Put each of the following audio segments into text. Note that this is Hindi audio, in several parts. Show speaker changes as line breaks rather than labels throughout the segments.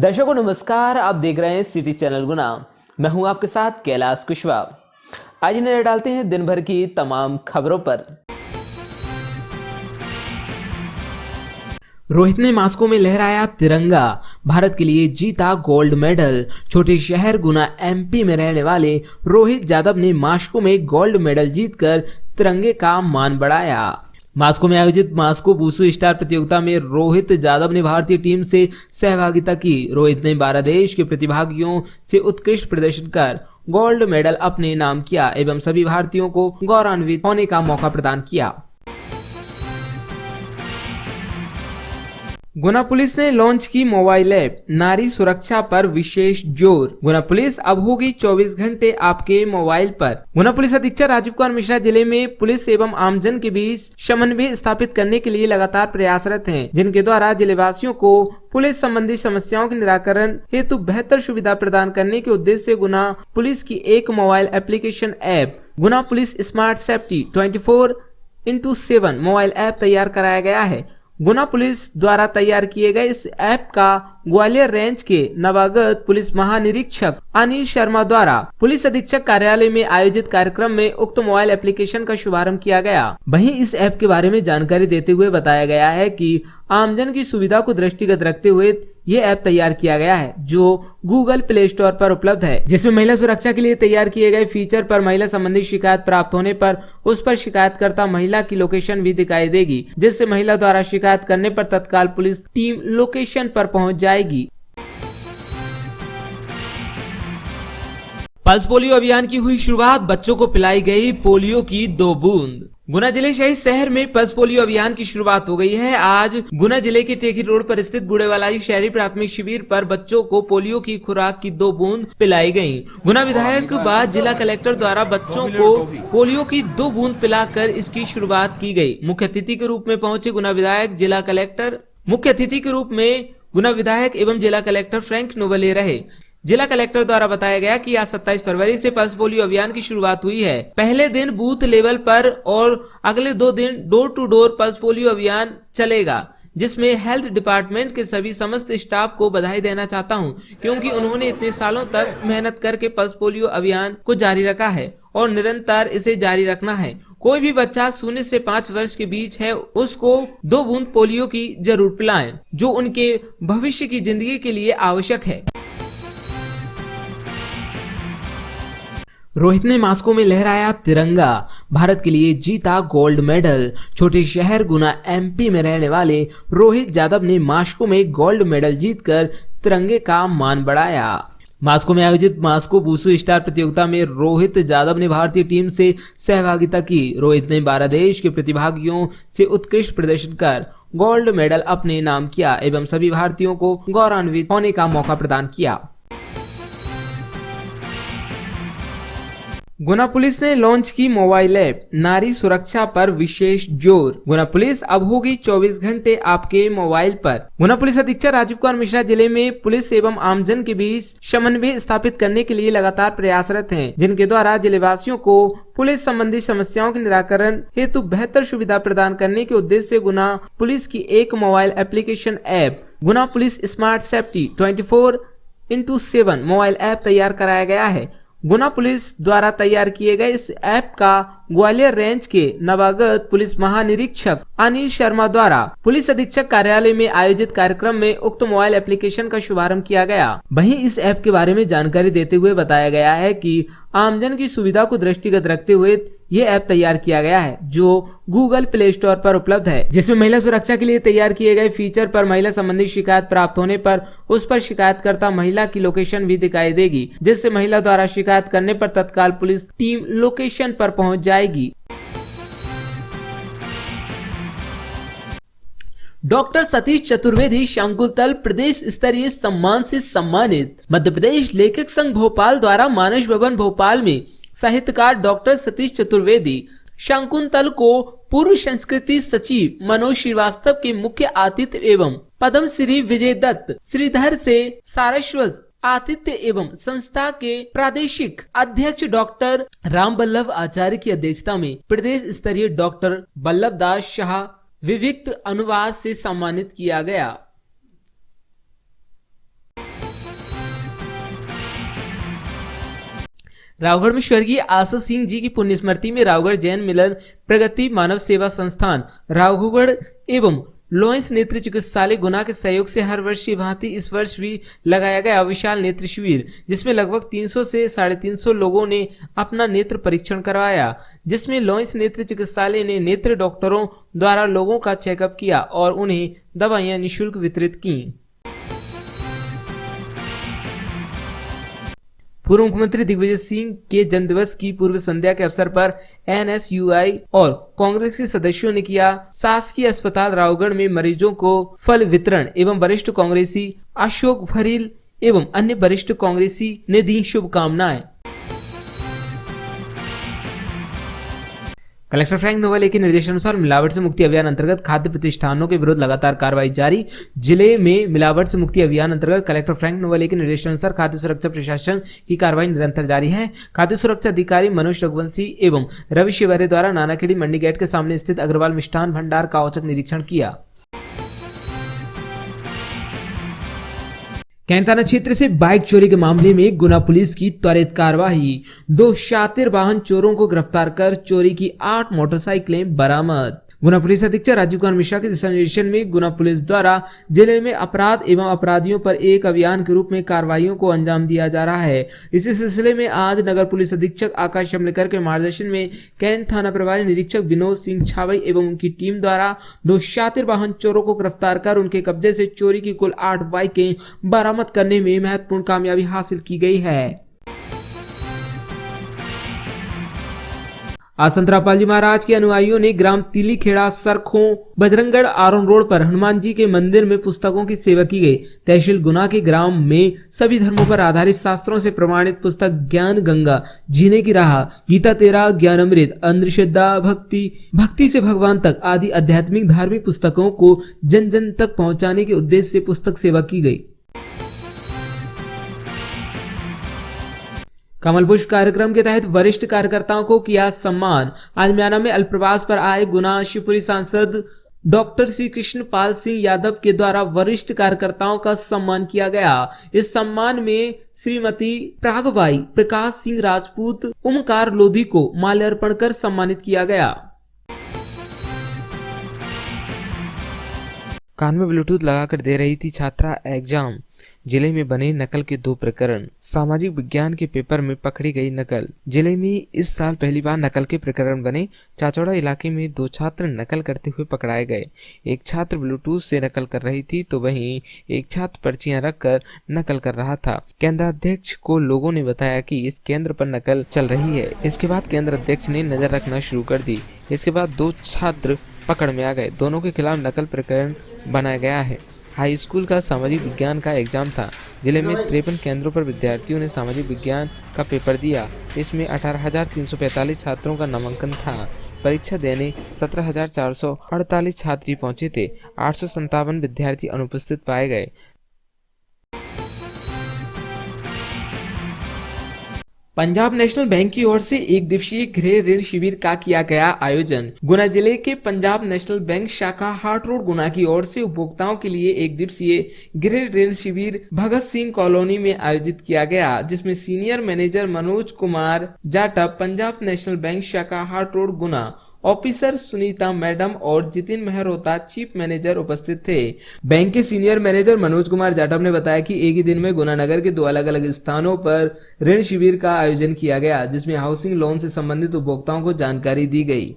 दर्शकों नमस्कार, आप देख रहे हैं सिटी चैनल गुना। मैं हूं आपके साथ कैलाश कुशवाहा। आज नजर डालते हैं दिन भर की तमाम खबरों पर।
रोहित ने मास्को में लहराया तिरंगा, भारत के लिए जीता गोल्ड मेडल। छोटे शहर गुना एमपी में रहने वाले रोहित यादव ने मास्को में गोल्ड मेडल जीतकर तिरंगे का मान बढ़ाया। मास्को में आयोजित मास्को वुशु स्टार प्रतियोगिता में रोहित यादव ने भारतीय टीम से सहभागिता की। रोहित ने 12 देश के प्रतिभागियों से उत्कृष्ट प्रदर्शन कर गोल्ड मेडल अपने नाम किया एवं सभी भारतीयों को गौरवान्वित होने का मौका प्रदान किया। गुना पुलिस ने लॉन्च की मोबाइल ऐप, नारी सुरक्षा पर विशेष जोर। गुना पुलिस अब होगी 24 घंटे आपके मोबाइल पर। गुना पुलिस अधीक्षक राजीव कुमार मिश्रा जिले में पुलिस एवं आमजन के बीच समन्वय स्थापित करने के लिए लगातार प्रयासरत हैं, जिनके द्वारा जिलेवासियों को पुलिस संबंधी समस्याओं के निराकरण हेतु बेहतर सुविधा प्रदान करने के उद्देश्य से गुना पुलिस की एक mobile application app Guna police smart safety 24x7 mobile app तैयार कराया गया है। गुना पुलिस द्वारा तैयार किए गए इस ऐप का ग्वालियर रेंज के नवागत पुलिस महानिरीक्षक अनिल शर्मा द्वारा पुलिस अधीक्षक कार्यालय में आयोजित कार्यक्रम में उक्त मोबाइल एप्लीकेशन का शुभारंभ किया गया। वहीं इस ऐप के बारे में जानकारी देते हुए बताया गया है कि आमजन की सुविधा को दृष्टिगत रखते हुए ये ऐप तैयार किया गया है, जो गूगल प्ले स्टोर पर उपलब्ध है, जिसमें महिला सुरक्षा के लिए तैयार किए गए फीचर पर महिला संबंधी शिकायत प्राप्त होने पर उस पर शिकायतकर्ता महिला की लोकेशन भी दिखाई देगी, जिससे महिला द्वारा शिकायत करने पर तत्काल पुलिस टीम लोकेशन पर पहुंच जाएगी। पल्स पोलियो अभियान की हुई शुरुआत, बच्चों को पिलाई गई पोलियो की 2 बूंद। गुना जिले शहीद शहर में पल्स पोलियो अभियान की शुरुआत हो गई है। आज गुना जिले के टेकी रोड पर स्थित बूढ़ेवालाई शहरी प्राथमिक शिविर पर बच्चों को पोलियो की खुराक की 2 बूंद पिलाई गयी। गुना विधायक बाद जिला कलेक्टर द्वारा बच्चों को पोलियो की 2 बूंद पिलाकर इसकी शुरुआत की गयी। मुख्य अतिथि के रूप में पहुंचे गुना विधायक, जिला कलेक्टर। मुख्य अतिथि के रूप में गुना विधायक एवं जिला कलेक्टर फ्रैंक नोवले रहे। जिला कलेक्टर द्वारा बताया गया कि आज 27 फरवरी से पल्स पोलियो अभियान की शुरुआत हुई है। पहले दिन बूथ लेवल पर और अगले 2 दिन door to door pulse polio अभियान चलेगा, जिसमें हेल्थ डिपार्टमेंट के सभी समस्त स्टाफ को बधाई देना चाहता हूं, क्योंकि उन्होंने इतने सालों तक मेहनत करके पल्स पोलियो अभियान को जारी रखा है और निरंतर इसे जारी रखना है। कोई भी बच्चा 0 से 5 वर्ष के बीच है, उसको 2 बूंद पोलियो की जरूर पिलाएं, जो उनके भविष्य की जिंदगी के लिए आवश्यक है। रोहित ने मास्को में लहराया तिरंगा, भारत के लिए जीता गोल्ड मेडल। छोटे शहर गुना एमपी में रहने वाले रोहित यादव ने मास्को में गोल्ड मेडल जीतकर तिरंगे का मान बढ़ाया। मास्को में आयोजित मास्को वुशु स्टार प्रतियोगिता में रोहित यादव ने भारतीय टीम से सहभागिता की। रोहित ने 12 देश के प्रतिभागियों से उत्कृष्ट प्रदर्शन कर गोल्ड मेडल अपने नाम किया एवं सभी भारतीयों को गौरवान्वित होने का मौका प्रदान किया। गुना पुलिस ने लॉन्च की मोबाइल ऐप, नारी सुरक्षा पर विशेष जोर। गुना पुलिस अब होगी 24 घंटे आपके मोबाइल पर। गुना पुलिस अधीक्षक राजीव कुमार मिश्रा जिले में पुलिस एवं आमजन के बीच समन्वय स्थापित करने के लिए लगातार प्रयासरत हैं, जिनके द्वारा जिलेवासियों को पुलिस संबंधी समस्याओं के निराकरण हेतु बेहतर सुविधा प्रदान करने के उद्देश्य से गुना पुलिस की एक mobile application app Guna police smart safety 24x7 mobile app तैयार कराया गया है। गुना पुलिस द्वारा तैयार किए गए इस ऐप का ग्वालियर रेंज के नवागत पुलिस महानिरीक्षक अनिल शर्मा द्वारा पुलिस अधीक्षक कार्यालय में आयोजित कार्यक्रम में उक्त मोबाइल एप्लीकेशन का शुभारंभ किया गया। वहीं इस ऐप के बारे में जानकारी देते हुए बताया गया है कि आमजन की सुविधा को दृष्टिगत रखते हुए ये ऐप तैयार किया गया है, जो गूगल प्ले स्टोर पर उपलब्ध है, जिसमें महिला सुरक्षा के लिए तैयार किए गए फीचर पर महिला संबंधी शिकायत प्राप्त होने पर उस पर शिकायतकर्ता महिला की लोकेशन भी दिखाई देगी, जिससे महिला द्वारा शिकायत करने पर तत्काल पुलिस टीम लोकेशन पर पहुंच जाएगी। डॉक्टर सतीश चतुर्वेदी शंकुतल प्रदेश स्तरीय सम्मान से सम्मानित। मध्य प्रदेश लेखक संघ भोपाल द्वारा मानस भवन भोपाल में साहित्यकार डॉक्टर सतीश चतुर्वेदी शंकुतल को पूर्व संस्कृति सचिव मनोज श्रीवास्तव के मुख्य आतिथ्य एवं पद्म श्री विजय दत्त श्रीधर से सारस्वत आतिथ्य एवं संस्था के प्रादेशिक अध्यक्ष डॉक्टर राम बल्लभ आचार्य की अध्यक्षता में प्रदेश स्तरीय डॉक्टर बल्लभ दास शाह विविक्त अनुवाद से सम्मानित किया गया। रावगढ़ में स्वर्गीय आशा सिंह जी की पुण्य स्मृति में रावगढ़ जैन मिलन प्रगति मानव सेवा संस्थान रावगढ़ एवं लॉयंस नेत्र चिकित्सालय गुना के सहयोग से हर वर्ष की भांति इस वर्ष भी लगाया गया विशाल नेत्र शिविर, जिसमें लगभग 300 से 350 लोगों ने अपना नेत्र परीक्षण करवाया, जिसमें लॉयंस नेत्र चिकित्सालय ने नेत्र डॉक्टरों द्वारा लोगों का चेकअप किया और उन्हें दवाइयां निःशुल्क वितरित की। पूर्व मुख्यमंत्री दिग्विजय सिंह के जन्मदिवस की पूर्व संध्या के अवसर पर एनएसयूआई और कांग्रेस के सदस्यों ने किया शासकीय अस्पताल रावगढ़ में मरीजों को फल वितरण एवं वरिष्ठ कांग्रेसी अशोक भरील एवं अन्य वरिष्ठ कांग्रेसी ने दी शुभकामनाएं। कलेक्टर फ्रैंक नोवाले के निर्देशानुसार मिलावट से मुक्ति अभियान अंतर्गत खाद्य प्रतिष्ठानों के विरुद्ध लगातार कार्रवाई जारी। जिले में मिलावट से मुक्ति अभियान अंतर्गत कलेक्टर फ्रैंक नोवाले के निर्देशानुसार खाद्य सुरक्षा प्रशासन की कार्रवाई निरंतर जारी है। खाद्य सुरक्षा अधिकारी मनोज रघुवंशी एवं रवि शिवरे द्वारा नानाखेड़ी मंडी गेट के सामने स्थित अग्रवाल मिष्ठान भंडार का औचक निरीक्षण किया। कैंट थाना क्षेत्र से बाइक चोरी के मामले में गुना पुलिस की त्वरित कार्रवाई। 2 शातिर वाहन चोरों को गिरफ्तार कर चोरी की 8 मोटरसाइकिलें बरामद। गुना पुलिस अधीक्षक राजीव कुमार मिश्रा के दिशा निर्देशन में गुना पुलिस द्वारा जिले में अपराध एवं अपराधियों पर एक अभियान के रूप में कार्रवाइयों को अंजाम दिया जा रहा है। इसी सिलसिले में आज नगर पुलिस अधीक्षक आकाश अमलेकर के मार्गदर्शन में कैंट थाना प्रभारी निरीक्षक विनोद सिंह छावई एवं उनकी टीम द्वारा 2 शातिर वाहन चोरों को गिरफ्तार कर उनके कब्जे से चोरी की कुल 8 बाइकें बरामद करने में महत्वपूर्ण कामयाबी हासिल की गई है। आज संत रामपाल जी महाराज के अनुयायियों ने ग्राम तिली खेड़ा सरखों बजरंगगढ़ आरोन रोड पर हनुमान जी के मंदिर में पुस्तकों की सेवा की गई। तहसील गुना के ग्राम में सभी धर्मों पर आधारित शास्त्रों से प्रमाणित पुस्तक ज्ञान गंगा, जीने की राह, गीता तेरा, ज्ञान अमृत, अंधश्रद्धा, भक्ति से भगवान तक आदि आध्यात्मिक धार्मिक पुस्तकों को जन जन तक पहुंचाने के उद्देश्य से पुस्तक सेवा की गई। कमल पुष्प कार्यक्रम के तहत वरिष्ठ कार्यकर्ताओं को किया सम्मान। आज म्याना में अल्पप्रवास पर आए गुना शिवपुरी सांसद डॉक्टर श्री कृष्ण पाल सिंह यादव के द्वारा वरिष्ठ कार्यकर्ताओं का सम्मान किया गया। इस सम्मान में श्रीमती प्रागबाई, प्रकाश सिंह राजपूत, ओमकार लोधी को माल्यार्पण कर सम्मानित किया गया। कान में ब्लूटूथ लगाकर दे रही थी छात्रा एग्जाम। जिले में बने नकल के 2 प्रकरण। सामाजिक विज्ञान के पेपर में पकड़ी गई नकल। जिले में इस साल पहली बार नकल के प्रकरण बने। चाचौड़ा इलाके में 2 छात्र नकल करते हुए पकड़ाए गए। एक छात्र ब्लूटूथ से नकल कर रही थी तो वहीं एक छात्र पर्चियां रखकर नकल कर रहा था। केंद्राध्यक्ष को लोगों ने बताया कि इस केंद्र पर नकल चल रही है। इसके बाद केंद्र अध्यक्ष ने नजर रखना शुरू कर दी। इसके बाद 2 छात्र पकड़ में आ गए। दोनों के खिलाफ नकल प्रकरण बनाया गया है। हाई स्कूल का सामाजिक विज्ञान का एग्जाम था। जिले में 53 केंद्रों पर विद्यार्थियों ने सामाजिक विज्ञान का पेपर दिया। इसमें 18,345 छात्रों का नामांकन था। परीक्षा देने 17,448 छात्री पहुंचे थे। 857 विद्यार्थी अनुपस्थित पाए गए। पंजाब नेशनल बैंक की ओर से 1 दिवसीय गृह ऋण शिविर का किया गया आयोजन। गुना जिले के पंजाब नेशनल बैंक शाखा हाट रोड गुना की ओर से उपभोक्ताओं के लिए 1 दिवसीय गृह ऋण शिविर भगत सिंह कॉलोनी में आयोजित किया गया, जिसमें senior manager Manoj Kumar Jatav, Punjab national bank शाखा हाट रोड गुना, ऑफिसर सुनीता मैडम और जितिन मेहरोता चीफ मैनेजर उपस्थित थे। बैंक के सीनियर मैनेजर मनोज कुमार जाटव ने बताया कि एक ही दिन में गुना नगर के 2 अलग अलग स्थानों पर ऋण शिविर का आयोजन किया गया, जिसमें हाउसिंग लोन से संबंधित उपभोक्ताओं को जानकारी दी गई।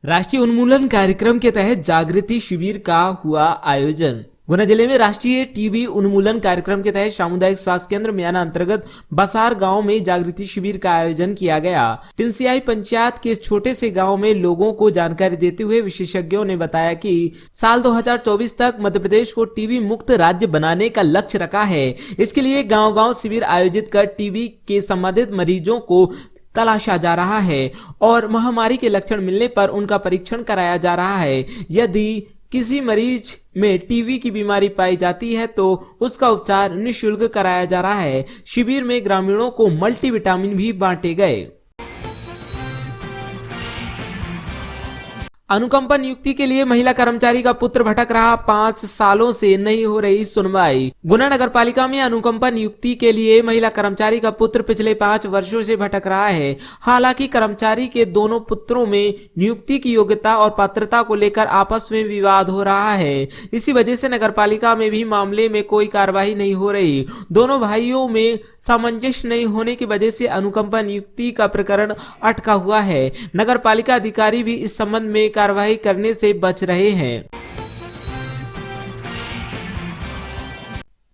राष्ट्रीय उन्मूलन कार्यक्रम के तहत जागृति शिविर का हुआ आयोजन। गुना जिले में राष्ट्रीय टीबी उन्मूलन कार्यक्रम के तहत सामुदायिक स्वास्थ्य केंद्र म्याना अंतर्गत बसार गांव में जागृति शिविर का आयोजन किया गया। टिंसियाई पंचायत के छोटे से गांव में लोगों को जानकारी देते हुए विशेषज्ञों ने बताया कि साल 2024 तक मध्य प्रदेश को टीबी मुक्त राज्य बनाने का लक्ष्य रखा है। इसके लिए गाँव-गाँव शिविर आयोजित कर टीबी के संबंधित मरीजों को तलाशा जा रहा है और महामारी के लक्षण मिलने पर उनका परीक्षण कराया जा रहा है। यदि किसी मरीज में टीबी की बीमारी पाई जाती है तो उसका उपचार निःशुल्क कराया जा रहा है। शिविर में ग्रामीणों को मल्टीविटामिन भी बांटे गए। अनुकंपा नियुक्ति के लिए महिला कर्मचारी का पुत्र भटक रहा, 5 सालों से नहीं हो रही सुनवाई। गुना नगर पालिका में अनुकंपा नियुक्ति के लिए महिला कर्मचारी का पुत्र पिछले 5 वर्षों से भटक रहा है। हालांकि कर्मचारी के दोनों पुत्रों में नियुक्ति की योग्यता और पात्रता को लेकर आपस में विवाद हो रहा है। इसी वजह से नगर पालिका में भी मामले में कोई कार्रवाई नहीं हो रही। दोनों भाइयों में सामंजस्य नहीं होने की वजह से अनुकंपा नियुक्ति का प्रकरण अटका हुआ है। नगर पालिका अधिकारी भी इस संबंध में कार्रवाई करने से बच रहे हैं।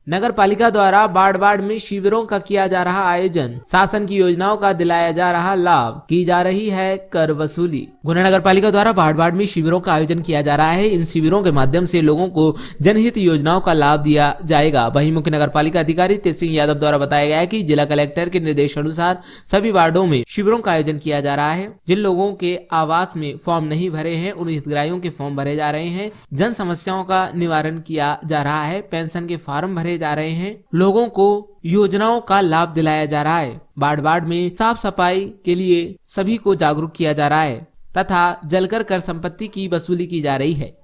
नगर पालिका द्वारा बाढ़ में शिविरों का किया जा रहा आयोजन, शासन की योजनाओं का दिलाया जा रहा लाभ, की जा रही है कर वसूली। गुना नगर पालिका द्वारा बाढ़ में शिविरों का आयोजन किया जा रहा है। इन शिविरों के माध्यम से लोगों को जनहित योजनाओं का लाभ दिया जाएगा। वहीं मुख्य नगर पालिका अधिकारी तेज सिंह यादव द्वारा बताया गया है कि जिला कलेक्टर के निर्देशानुसार सभी वार्डों में शिविरों का आयोजन किया जा रहा है। जिन लोगों के आवास में फॉर्म नहीं भरे हैं उन हितग्राहियों के फॉर्म भरे जा रहे हैं। जन समस्याओं का निवारण किया जा रहा है। पेंशन के फॉर्म भरे जा रहे हैं। लोगों को योजनाओं का लाभ दिलाया जा रहा है। बाढ़ में साफ सफाई के लिए सभी को जागरूक किया जा रहा है तथा जलकर कर संपत्ति की वसूली की जा रही है।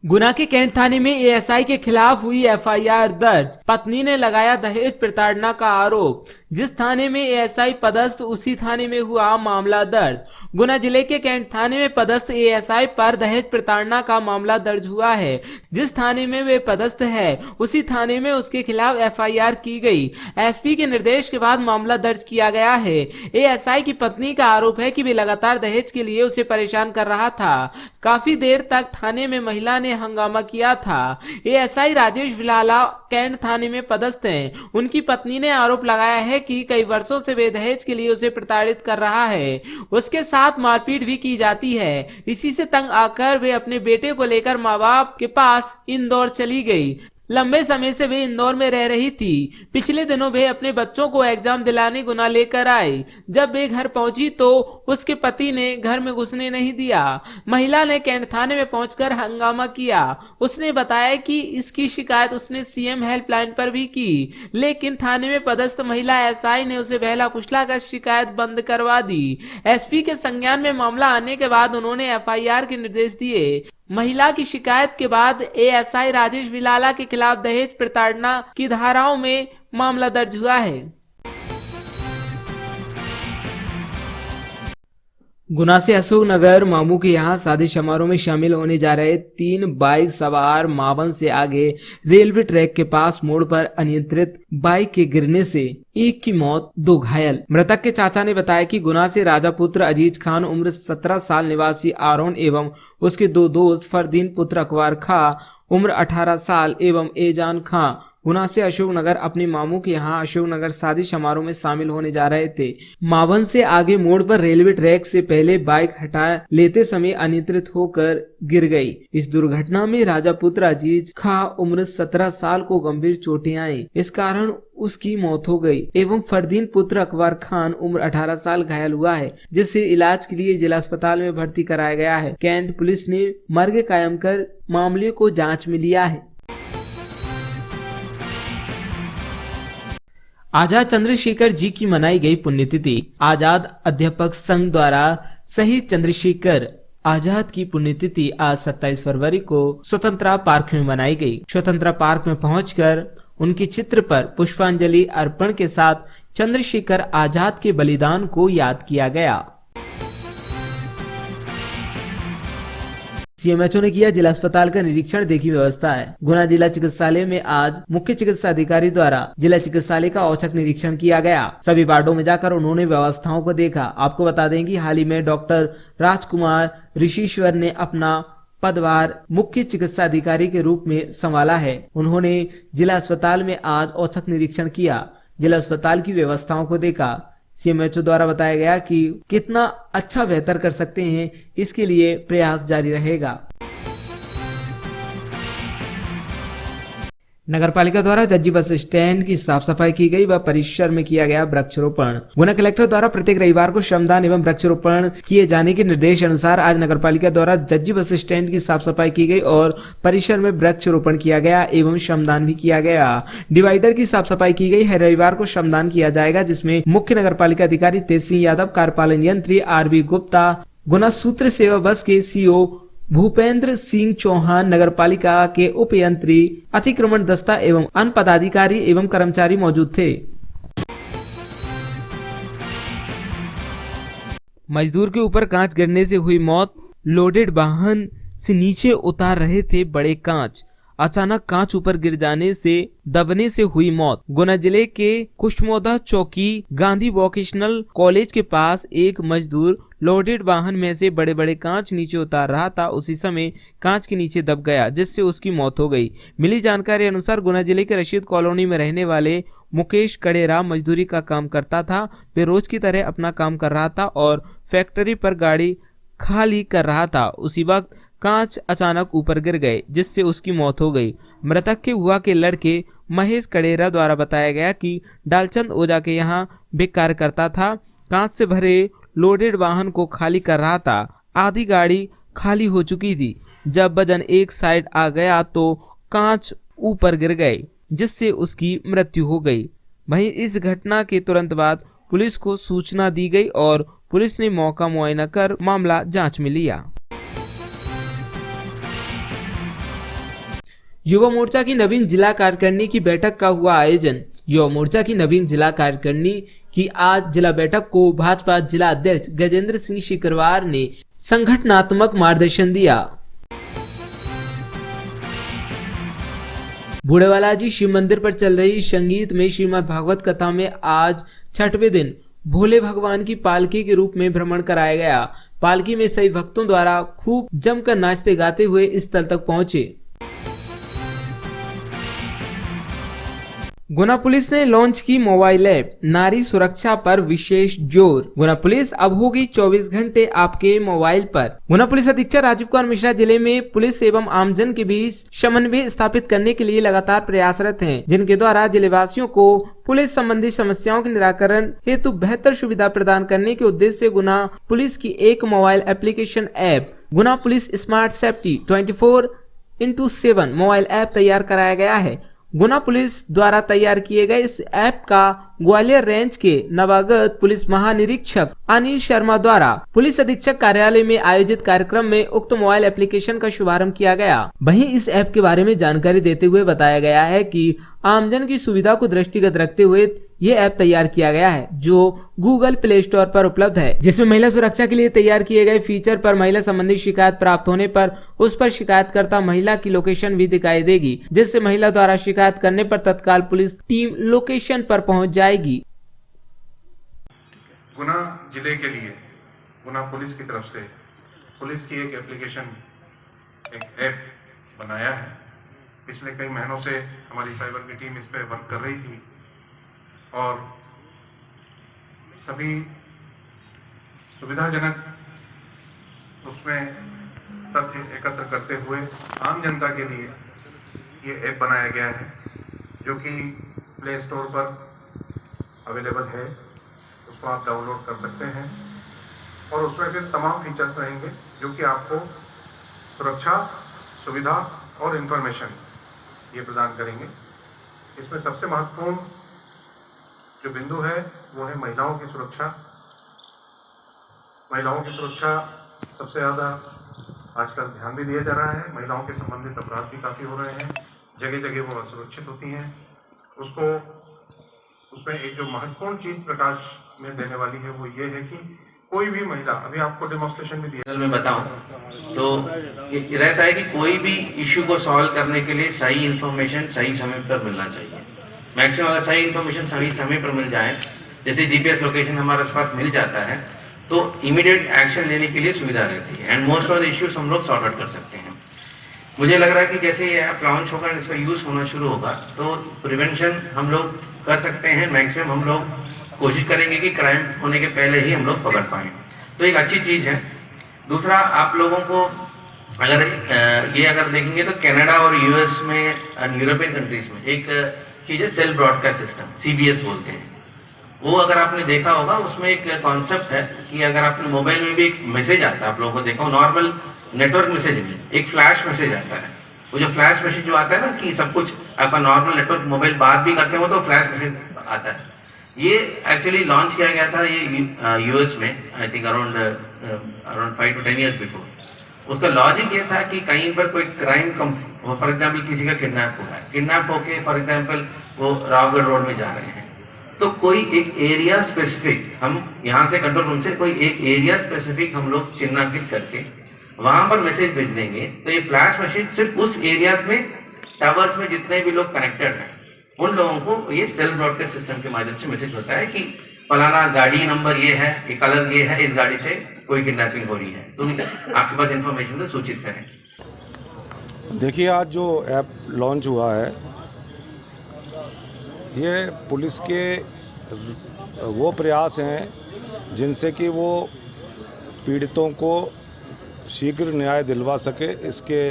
गुना के कैंट थाने में एएसआई के खिलाफ हुई एफआईआर दर्ज। पत्नी ने लगाया दहेज प्रताड़ना का आरोप। जिस थाने में एएसआई पदस्थ उसी थाने में हुआ मामला दर्ज। गुना जिले के कैंट थाने में पदस्थ एएसआई पर दहेज प्रताड़ना का मामला दर्ज हुआ है। जिस थाने में वे पदस्थ है उसी थाने में उसके खिलाफ एफआईआर की गई। एसपी के निर्देश के बाद मामला दर्ज किया गया है। एएसआई की पत्नी का आरोप है कि वे लगातार दहेज के लिए उसे परेशान कर रहा था। काफी देर तक थाने में महिला ने हंगामा किया था। एएसआई राजेश विलाला कैंट थाने में पदस्थ हैं। उनकी पत्नी ने आरोप लगाया है कि कई वर्षों से वे दहेज के लिए उसे प्रताड़ित कर रहा है। उसके साथ मारपीट भी की जाती है। इसी से तंग आकर वे अपने बेटे को लेकर माँ बाप के पास इंदौर चली गई। लंबे समय से वे इंदौर में रह रही थी। पिछले दिनों वे अपने बच्चों को एग्जाम दिलाने गुना लेकर आई। जब वे घर पहुंची तो उसके पति ने घर में घुसने नहीं दिया। महिला ने कैंट थाने में पहुंचकर हंगामा किया। उसने बताया कि इसकी शिकायत उसने सीएम हेल्पलाइन पर भी की, लेकिन थाने में पदस्थ महिला एसआई ने उसे बहला फुसला कर शिकायत बंद करवा दी। एसपी के संज्ञान में मामला आने के बाद उन्होंने एफआईआर के निर्देश दिए। महिला की शिकायत के बाद एएसआई राजेश विलाला के खिलाफ दहेज प्रताड़ना की धाराओं में मामला दर्ज हुआ है। गुना से अशोकनगर मामू के यहाँ शादी समारोह में शामिल होने जा रहे 3 बाइक सवार मावन से आगे रेलवे ट्रैक के पास मोड़ पर अनियंत्रित बाइक के गिरने से एक की मौत, 2 घायल। मृतक के चाचा ने बताया कि गुना से राजा पुत्र अजीज खान उम्र 17 साल निवासी आरोन एवं उसके 2 दोस्त फरदीन पुत्र अकबर खां उम्र 18 साल एवं एजान खां गुना से अशोकनगर अपने मामू के यहाँ अशोकनगर शादी समारोह में शामिल होने जा रहे थे। मावन से आगे मोड़ पर रेलवे ट्रैक से पहले बाइक हटा लेते समय अनियंत्रित होकर गिर गई। इस दुर्घटना में राजा पुत्र अजीज खां उम्र 17 साल को गंभीर चोटें आई। इस कारण उसकी मौत हो गई एवं फरदीन पुत्र अकबर खान उम्र 18 साल घायल हुआ है, जिसे इलाज के लिए जिला अस्पताल में भर्ती कराया गया है। कैंट पुलिस ने मर्ग कायम कर मामले को जांच में लिया है। आजाद चंद्रशेखर जी की मनाई गई पुण्यतिथि। आजाद अध्यापक संघ द्वारा शहीद चंद्रशेखर आजाद की पुण्यतिथि आज 27 फरवरी को स्वतंत्रता पार्क में मनाई गई। स्वतंत्रता पार्क में पहुंचकर उनके चित्र पर पुष्पांजलि अर्पण के साथ चंद्रशेखर आजाद के बलिदान को याद किया गया। सीएमएचओ ने किया जिला अस्पताल का निरीक्षण, देखी व्यवस्था है। गुना जिला चिकित्सालय में आज मुख्य चिकित्सा अधिकारी द्वारा जिला चिकित्सालय का औचक निरीक्षण किया गया। सभी वार्डों में जाकर उन्होंने व्यवस्थाओं को देखा। आपको बता दें कि हाल ही में डॉक्टर राजकुमार ऋषिश्वर ने अपना पदभार मुख्य चिकित्सा अधिकारी के रूप में संभाला है। उन्होंने जिला अस्पताल में आज औचक निरीक्षण किया, जिला अस्पताल की व्यवस्थाओं को देखा। सीएमएचओ द्वारा बताया गया कि कितना अच्छा बेहतर कर सकते हैं, इसके लिए प्रयास जारी रहेगा। नगरपालिका द्वारा जज्जी बस स्टैंड की साफ सफाई की गई व परिसर में किया गया वृक्षारोपण। गुना कलेक्टर द्वारा प्रत्येक रविवार को श्रमदान एवं वृक्षारोपण किए जाने के निर्देश अनुसार आज नगरपालिका द्वारा जज्जी बस स्टैंड की साफ सफाई की गई और परिसर में वृक्षारोपण किया गया एवं श्रमदान भी किया गया। डिवाइडर की साफ सफाई की गई है। रविवार को श्रमदान किया जाएगा, जिसमें मुख्य नगरपालिका अधिकारी तेज सिंह यादव, कार्यपालन यंत्री आरबी गुप्ता, गुना सूत्र सेवा बस के सीओ भूपेंद्र सिंह चौहान, नगरपालिका के उप यंत्री, अतिक्रमण दस्ता एवं अन्य पदाधिकारी एवं कर्मचारी मौजूद थे। मजदूर के ऊपर कांच गिरने से हुई मौत। लोडेड वाहन से नीचे उतार रहे थे बड़े कांच, अचानक कांच ऊपर गिर जाने से दबने से हुई मौत। गुना जिले के कुशमोदा चौकी गांधी वोकेशनल कॉलेज के पास एक मजदूर लोडेड वाहन में से बड़े बड़े कांच नीचे उतार रहा था। उसी समय कांच के नीचे दब गया, जिससे उसकी मौत हो गई। मिली जानकारी अनुसार गुना जिले के रशीद कॉलोनी में रहने वाले मुकेश कड़ेरा मजदूरी का काम करता था। वे रोज की तरह अपना काम कर रहा था और फैक्ट्री पर गाड़ी खाली कर रहा था। उसी वक्त कांच अचानक ऊपर गिर गए, जिससे उसकी मौत हो गई। मृतक के बुआ के लड़के महेश कड़ेरा द्वारा बताया गया कि डालचंद ओझा के यहाँ वे कार्य करता था। कांच से भरे लोडेड वाहन को खाली कर रहा था। आधी गाड़ी खाली हो चुकी थी। जब वजन एक साइड आ गया तो कांच ऊपर गिर गए, जिससे उसकी मृत्यु हो गई। वहीं इस घटना के तुरंत बाद पुलिस को सूचना दी गई और पुलिस ने मौका मुआयना कर मामला जांच में लिया। युवा मोर्चा की नवीन जिला कार्यकारिणी की बैठक का हुआ आयोजन। युवा मोर्चा की नवीन जिला कार्यकारिणी की आज जिला बैठक को भाजपा जिला अध्यक्ष गजेंद्र सिंह शिकरवार ने संगठनात्मक मार्गदर्शन दिया। बूढ़ेवालाजी शिव मंदिर पर चल रही संगीत में श्रीमद् भागवत कथा में आज छठवें दिन भोले भगवान की पालकी के रूप में भ्रमण कराया गया। पालकी में सभी भक्तों द्वारा खूब जमकर नाचते गाते हुए इस स्थल तक पहुंचे। गुना पुलिस ने लॉन्च की मोबाइल ऐप, नारी सुरक्षा पर विशेष जोर। गुना पुलिस अब होगी 24 घंटे आपके मोबाइल पर। गुना पुलिस अधीक्षक राजीव कुमार मिश्रा जिले में पुलिस एवं आमजन के बीच समन्वय स्थापित करने के लिए लगातार प्रयासरत हैं, जिनके द्वारा जिलेवासियों को पुलिस संबंधी समस्याओं के निराकरण हेतु बेहतर सुविधा प्रदान करने के उद्देश्य से गुना पुलिस की एक mobile application app Guna police smart safety 24/7 mobile app तैयार कराया गया है। गुना पुलिस द्वारा तैयार किए गए इस ऐप का ग्वालियर रेंज के नवागत पुलिस महानिरीक्षक अनिल शर्मा द्वारा पुलिस अधीक्षक कार्यालय में आयोजित कार्यक्रम में उक्त मोबाइल एप्लीकेशन का शुभारंभ किया गया। वहीं इस ऐप के बारे में जानकारी देते हुए बताया गया है कि आमजन की सुविधा को दृष्टिगत रखते हुए ये ऐप तैयार किया गया है, जो गूगल प्ले स्टोर पर उपलब्ध है, जिसमें महिला सुरक्षा के लिए तैयार किए गए फीचर पर महिला संबंधी शिकायत प्राप्त होने पर उस पर शिकायतकर्ता महिला की लोकेशन भी दिखाई देगी, जिससे महिला द्वारा शिकायत करने पर तत्काल पुलिस टीम लोकेशन पर पहुंच जाएगी।
गुना जिले के लिए गुना पुलिस की तरफ से पुलिस की एक एप्लीकेशन, एक ऐप बनाया है। पिछले कई महीनों से हमारी साइबर की टीम इस पर वर्क कर रही थी और सभी सुविधाजनक उसमें तथ्य एकत्र करते हुए आम जनता के लिए ये ऐप बनाया गया है, जो कि प्ले स्टोर पर अवेलेबल है। उसको आप डाउनलोड कर सकते हैं और उसमें फिर तमाम फीचर्स रहेंगे जो कि आपको सुरक्षा, सुविधा और इंफॉर्मेशन ये प्रदान करेंगे। इसमें सबसे महत्वपूर्ण जो बिंदु है वो है महिलाओं की सुरक्षा। महिलाओं की सुरक्षा सबसे ज़्यादा आजकल ध्यान भी दिया जा रहा है। महिलाओं के संबंधित अपराध भी काफ़ी हो रहे हैं, जगह जगह वो असुरक्षित होती हैं। उसमें एक जो महत्वपूर्ण चीज़ प्रकाश में देने वाली है वो ये है कि कोई भी महिला, अभी आपको डेमोन्स्ट्रेशन भी दिया
मैं बताऊं तो ये रहता है कि कोई भी इशू को सॉल्व करने के लिए सही इन्फॉर्मेशन सही समय पर मिलना चाहिए। मैक्सिमम अगर सही इन्फॉर्मेशन सही समय पर मिल जाए, जैसे जीपीएस लोकेशन हमारे पास मिल जाता है, तो इमीडिएट एक्शन लेने के लिए सुविधा रहती है and most of the issues हम लोग सॉर्ट आउट कर सकते हैं। मुझे लग रहा है कि जैसे ये ऐप लॉन्च होगा, इसका यूज़ होना शुरू होगा, तो प्रिवेंशन हम लोग कर सकते हैं। मैक्सिमम हम लोग कोशिश करेंगे कि क्राइम होने के पहले ही हम लोग पकड़ पाएँ, तो एक अच्छी चीज़ है। दूसरा, आप लोगों को अगर ये अगर देखेंगे तो कनाडा और यूएस में और यूरोपियन कंट्रीज में एक चीज़ है सेल्फ ब्रॉडकास्ट सिस्टम, सीबीएस बोलते हैं। वो अगर आपने देखा होगा, उसमें एक कॉन्सेप्ट है कि अगर आपने मोबाइल में भी एक मैसेज आता है, आप लोगों को देखा हो, नॉर्मल नेटवर्क मैसेज में एक फ्लैश मैसेज आता है। वो जो फ्लैश मैसेज जो आता है ना कि सब कुछ आपका नॉर्मल नेटवर्क मोबाइल बात भी करते हो तो फ्लैश मैसेज आता है। ये एक्चुअली लॉन्च किया गया था ये यूएस में, I think around 5 to 10 years before. उसका लॉजिक ये था कि कहीं पर कोई क्राइम फॉर एग्जाम्पल किसी का किडनैप हुआ है, किडनैप होके फॉर एग्जाम्पल वो रावगढ़ रोड में जा रहे हैं, तो कोई एक एरिया स्पेसिफिक, हम यहाँ से कंट्रोल रूम से कोई एक एरिया स्पेसिफिक हम लोग चिन्हांकित करके वहां पर मैसेज भेज देंगे। तो ये फ्लैश मैसेज सिर्फ उस एरियाज में, टावर्स में जितने भी लोग कनेक्टेड हैं, उन लोगों को ये सेल्फ ब्रॉडकास्ट सिस्टम के माध्यम से मैसेज होता है कि फलाना गाड़ी नंबर ये है, ये कलर ये है, इस गाड़ी से कोई किडनैपिंग हो रही है, तो आपके पास इंफॉर्मेशन तो सूचित करें।
देखिए, आज जो ऐप लॉन्च हुआ है ये पुलिस के वो प्रयास हैं जिनसे कि वो पीड़ितों को शीघ्र न्याय दिलवा सके। इसके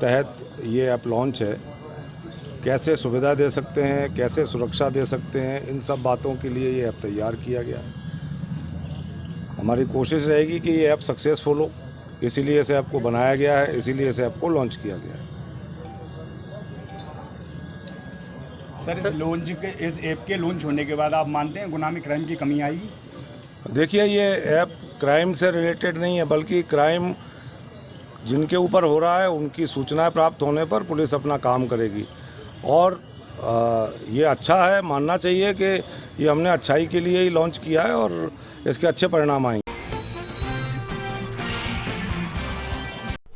तहत ये ऐप लॉन्च है। कैसे सुविधा दे सकते हैं, कैसे सुरक्षा दे सकते हैं, इन सब बातों के लिए ये ऐप तैयार किया गया है। हमारी कोशिश रहेगी कि ये ऐप सक्सेसफुल हो, इसीलिए इस ऐप को बनाया गया है, इसीलिए इस ऐप को लॉन्च किया गया है।
सर, इस ऐप के लॉन्च होने के बाद आप मानते हैं गुनाह में क्राइम की कमी आएगी?
देखिए, ये ऐप क्राइम से रिलेटेड नहीं है, बल्कि क्राइम जिनके ऊपर हो रहा है उनकी सूचनाएं प्राप्त होने पर पुलिस अपना काम करेगी। और ये अच्छा है, मानना चाहिए कि ये हमने अच्छाई के लिए ही लॉन्च किया है और इसके अच्छे परिणाम आएंगे।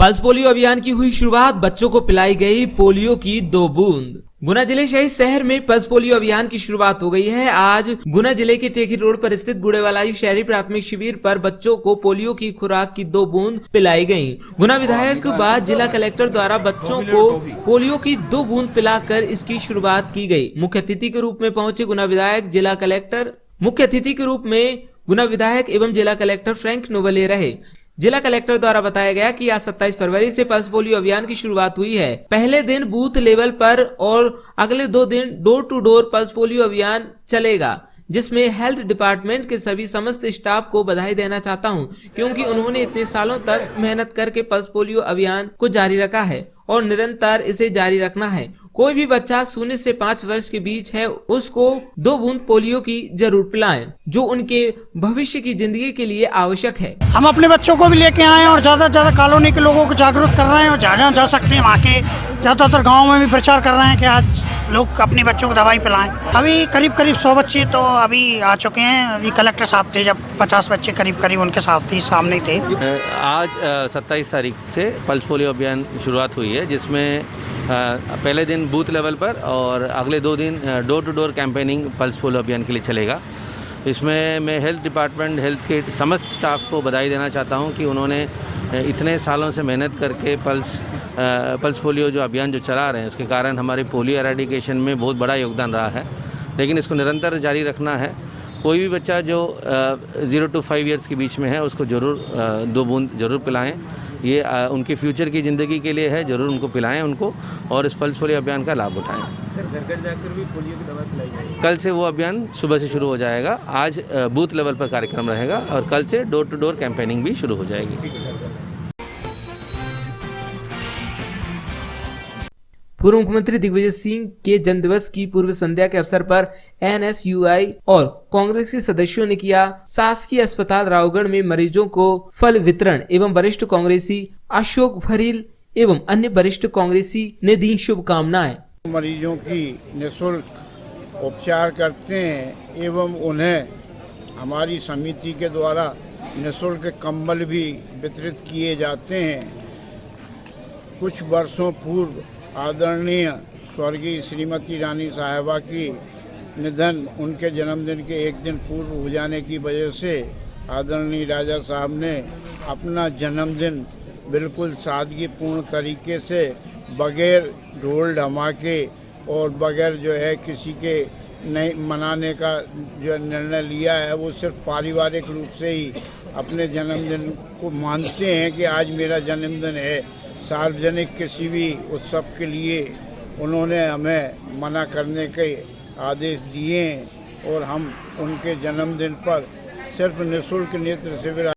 पल्स पोलियो अभियान की हुई शुरुआत, बच्चों को पिलाई गई पोलियो की 2 बूंद। गुना जिले शहीद शहर में पल्स पोलियो अभियान की शुरुआत हो गई है। आज गुना जिले के टेकी रोड पर स्थित गुड़ेवालाई शहरी प्राथमिक शिविर पर बच्चों को पोलियो की खुराक की 2 बूंद पिलाई गयी। गुना विधायक बाद जिला कलेक्टर द्वारा बच्चों को पोलियो की 2 बूंद पिलाकर इसकी शुरुआत की गयी। मुख्य अतिथि के रूप में पहुंचे गुना विधायक, जिला कलेक्टर। मुख्य अतिथि के रूप में गुना विधायक एवं जिला कलेक्टर फ्रैंक नोवले रहे। जिला कलेक्टर द्वारा बताया गया कि आज 27 फरवरी से पल्स पोलियो अभियान की शुरुआत हुई है। पहले दिन बूथ लेवल पर और अगले 2 दिन door to door pulse polio अभियान चलेगा, जिसमें हेल्थ डिपार्टमेंट के सभी समस्त स्टाफ को बधाई देना चाहता हूं, क्योंकि उन्होंने इतने सालों तक मेहनत करके पल्स पोलियो अभियान को जारी रखा है और निरंतर इसे जारी रखना है। कोई भी बच्चा 0 से 5 वर्ष के बीच है, उसको 2 बूंद पोलियो की जरूर पिलाएं, जो उनके भविष्य की जिंदगी के लिए आवश्यक है।
हम अपने बच्चों को भी लेके आए हैं और ज़्यादा से ज़्यादा कॉलोनी के लोगों को जागरूक कर रहे हैं और जहाँ जा सकते हैं वहाँ के ज़्यादातर गाँव में भी प्रचार कर रहे हैं कि आज लोग अपने बच्चों को दवाई पिलाएं। अभी करीब 100 बच्चे तो अभी आ चुके हैं। अभी कलेक्टर साहब थे, जब 50 बच्चे करीब उनके साथ ही सामने थे।
आज 27 तारीख से पल्स पोलियो अभियान शुरुआत हुई है, जिसमें पहले दिन बूथ लेवल पर और अगले 2 दिन door to door campaigning pulse polio अभियान के लिए चलेगा। इसमें मैं हेल्थ डिपार्टमेंट, हेल्थ के समस्त स्टाफ को बधाई देना चाहता हूं कि उन्होंने इतने सालों से मेहनत करके पल्स पोलियो जो अभियान जो चला रहे हैं, उसके कारण हमारे पोलियो एराडिकेशन में बहुत बड़ा योगदान रहा है। लेकिन इसको निरंतर जारी रखना है। कोई भी बच्चा जो 0 to 5 ईयर्स के बीच में है, उसको ज़रूर 2 बूंद ज़रूर पिलाएं। ये उनके फ्यूचर की ज़िंदगी के लिए है, ज़रूर उनको पिलाएं उनको और इस पल्स पोलियो अभियान का लाभ उठाएं।
सर, घर घर जाकर भी पोलियो की दवा पिलाई जाएगी?
कल से वो अभियान सुबह से शुरू हो जाएगा। आज बूथ लेवल पर कार्यक्रम रहेगा और कल से डोर टू डोर कैंपेनिंग भी शुरू हो जाएगी।
पूर्व मुख्यमंत्री दिग्विजय सिंह के जन्मदिवस की पूर्व संध्या के अवसर पर NSUI और कांग्रेसी सदस्यों ने किया शासकीय अस्पताल रावगढ़ में मरीजों को फल वितरण एवं वरिष्ठ कांग्रेसी अशोक भरील एवं अन्य वरिष्ठ कांग्रेसी ने दी शुभकामनाएं।
मरीजों की निःशुल्क उपचार करते हैं एवं उन्हें हमारी समिति के द्वारा निःशुल्क कंबल भी वितरित किए जाते हैं। कुछ वर्षों पूर्व आदरणीय स्वर्गीय श्रीमती रानी साहिबा की निधन उनके जन्मदिन के 1 दिन पूर्व हो जाने की वजह से आदरणीय राजा साहब ने अपना जन्मदिन बिल्कुल सादगीपूर्ण तरीके से बगैर ढोल धमाके और बगैर जो है किसी के नहीं मनाने का जो निर्णय लिया है, वो सिर्फ पारिवारिक रूप से ही अपने जन्मदिन को मानते हैं कि आज मेरा जन्मदिन है। सार्वजनिक किसी भी उत्सव के लिए उन्होंने हमें मना करने के आदेश दिए हैं और हम उनके जन्मदिन पर सिर्फ निःशुल्क नेत्र शिविर।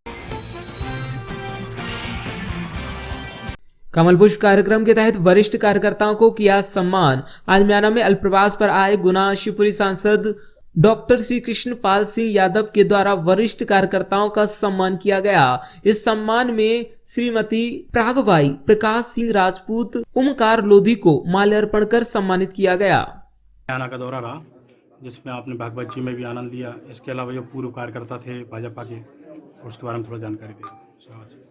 कमल पुष्प कार्यक्रम के तहत वरिष्ठ कार्यकर्ताओं को किया सम्मान। आज म्याना में अल्पप्रवास पर आए गुना शिवपुरी सांसद डॉक्टर श्री कृष्ण पाल सिंह यादव के द्वारा वरिष्ठ कार्यकर्ताओं का सम्मान किया गया। इस सम्मान में श्रीमती प्रागबाई, प्रकाश सिंह राजपूत, ओमकार लोधी को माल्यार्पण कर सम्मानित किया गया।
म्याना का दौरा रहा जिसमें आपने भागवत जी में भी आनंद लिया। इसके अलावा जो पूर्व कार्यकर्ता थे भाजपा के, उसके बारे में थोड़ा जानकारी दें।